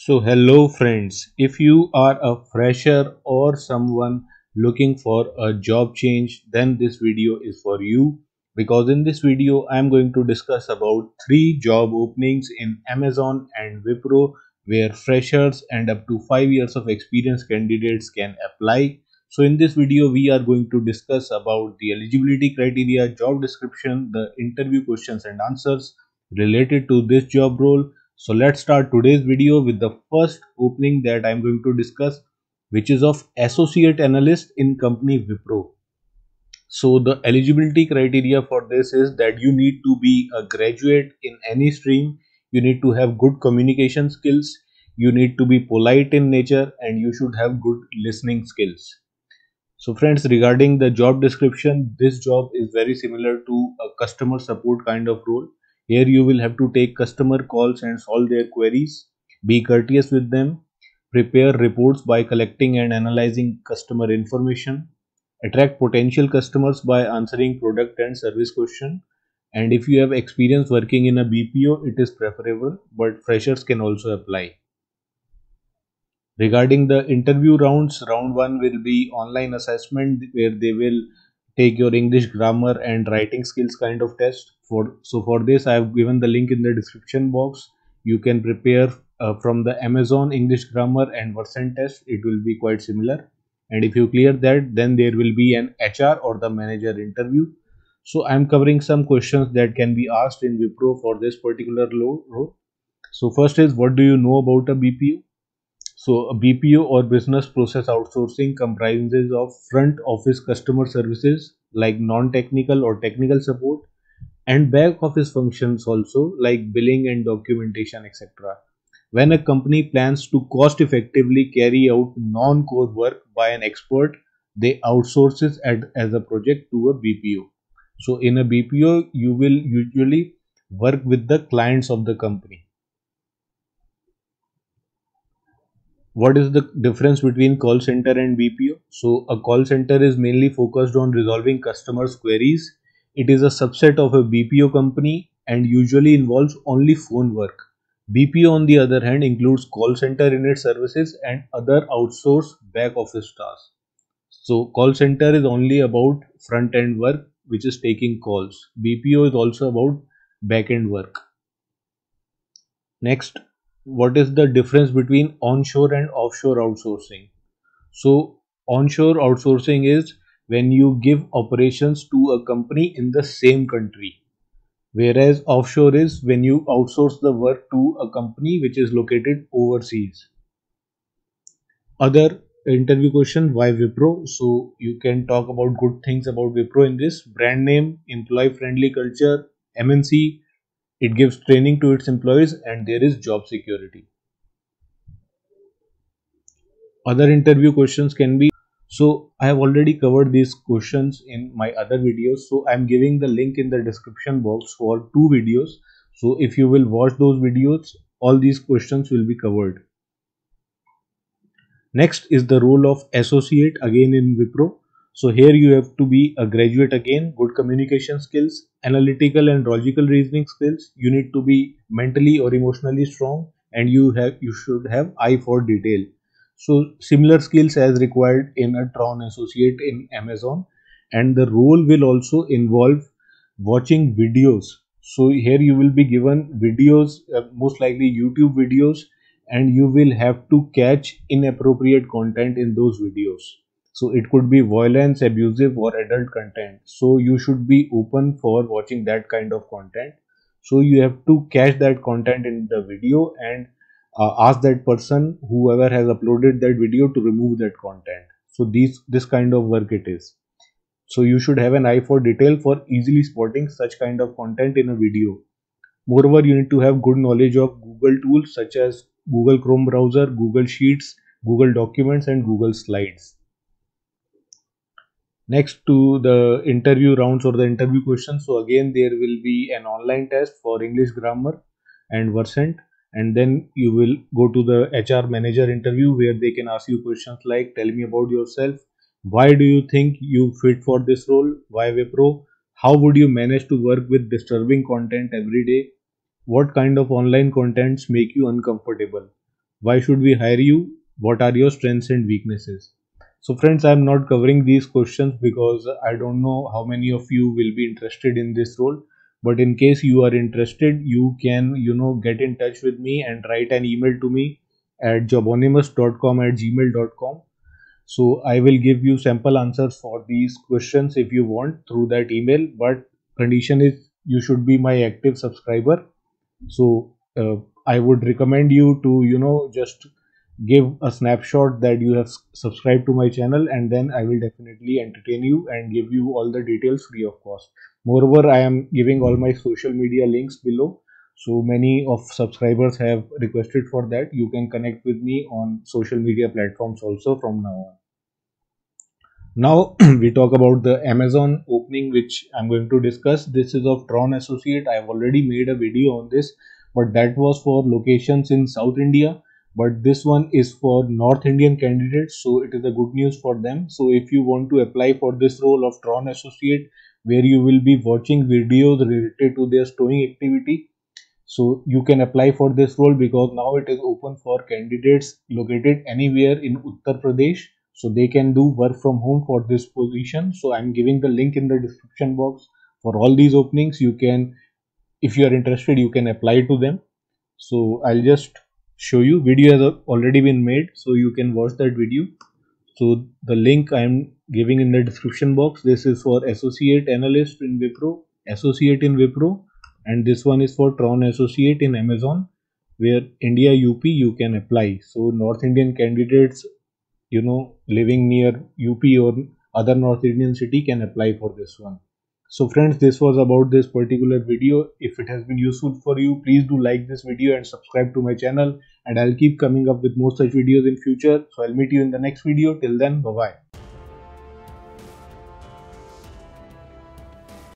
So, hello friends. If you are a fresher or someone looking for a job change, then this video is for you because in this video I am going to discuss about 3 job openings in Amazon and Wipro where freshers and up to 5 years of experience candidates can apply. So in this video we are going to discuss about the eligibility criteria, job description, the interview questions and answers related to this job role. So let's start today's video with the first opening that I'm going to discuss, which is of associate analyst in company Wipro. So the eligibility criteria for this is that you need to be a graduate in any stream, you need to have good communication skills, you need to be polite in nature, and you should have good listening skills. So friends, regarding the job description, this job is very similar to a customer support kind of role. Here you will have to take customer calls and solve their queries, be courteous with them, prepare reports by collecting and analyzing customer information, attract potential customers by answering product and service question. And if you have experience working in a BPO, it is preferable, but freshers can also apply. Regarding the interview rounds, round 1 will be online assessment where they will take your English grammar and writing skills kind of test. For this I have given the link in the description box. You can prepare from the Amazon English grammar and Versant test. It will be quite similar. And if you clear that, then there will be an HR or the manager interview. So I am covering some questions that can be asked in Wipro for this particular role. So first is, what do you know about a BPO? So a BPO or business process outsourcing comprises of front office customer services like non-technical or technical support and back office functions also like billing and documentation, etc. When a company plans to cost effectively carry out non-core work by an expert, they outsource it as a project to a BPO. So in a BPO, you will usually work with the clients of the company. What is the difference between call center and BPO? So a call center is mainly focused on resolving customers' queries. It is a subset of a BPO company and usually involves only phone work. BPO on the other hand includes call center in its services and other outsourced back office tasks. So call center is only about front end work, which is taking calls. BPO is also about back end work. Next, what is the difference between onshore and offshore outsourcing? So, onshore outsourcing is when you give operations to a company in the same country, whereas offshore is when you outsource the work to a company which is located overseas. Other interview question, why Wipro? So, you can talk about good things about Wipro in this: brand name, employee friendly culture, MNC, it gives training to its employees, and there is job security. Other interview questions can be, so I have already covered these questions in my other videos, so I'm giving the link in the description box for 2 videos. So if you will watch those videos, all these questions will be covered. Next is the role of associate again in Wipro. So here you have to be a graduate again, good communication skills, analytical and logical reasoning skills, you need to be mentally or emotionally strong, and you should have eye for detail. So similar skills as required in a Tron associate in Amazon, and the role will also involve watching videos. So here you will be given videos, most likely YouTube videos, and you will have to catch inappropriate content in those videos. So it could be violence, abusive or adult content. So you should be open for watching that kind of content. So you have to catch that content in the video and ask that person, whoever has uploaded that video, to remove that content. So this kind of work it is. So you should have an eye for detail for easily spotting such kind of content in a video. Moreover, you need to have good knowledge of Google tools such as Google Chrome browser, Google Sheets, Google Documents, and Google Slides. Next to the interview rounds or the interview questions, so again there will be an online test for English grammar and Versant, and then you will go to the HR manager interview where they can ask you questions like, tell me about yourself, why do you think you fit for this role, why Wipro, how would you manage to work with disturbing content every day, what kind of online contents make you uncomfortable, why should we hire you, what are your strengths and weaknesses. So friends, I'm not covering these questions because I don't know how many of you will be interested in this role. But in case you are interested, you can, get in touch with me and write an email to me at jobonimus.com@gmail.com. So I will give you sample answers for these questions if you want through that email. But condition is you should be my active subscriber. So I would recommend you to just give a snapshot that you have subscribed to my channel, and then I will definitely entertain you and give you all the details free of cost. Moreover, I am giving all my social media links below, so many of subscribers have requested for that. You can connect with me on social media platforms also from now on. Now we talk about the Amazon opening which I'm going to discuss. This is of Tron Associate. I've already made a video on this, but that was for locations in South India. But this one is for North Indian candidates, so it is a good news for them. So if you want to apply for this role of Tron Associate, where you will be watching videos related to their stowing activity, so you can apply for this role because now it is open for candidates located anywhere in Uttar Pradesh. So they can do work from home for this position. So I'm giving the link in the description box for all these openings. You can, if you are interested, you can apply to them. So I'll just show you. Video has already been made, so you can watch that video. So the link I'm giving in the description box. This is for associate analyst in Wipro, associate in Wipro, and this one is for Tron associate in Amazon, where India UP you can apply. So North Indian candidates, living near UP or other North Indian city can apply for this one. So friends, this was about this particular video. If it has been useful for you, please do like this video and subscribe to my channel, and I'll keep coming up with more such videos in future. So I'll meet you in the next video. Till then, bye bye.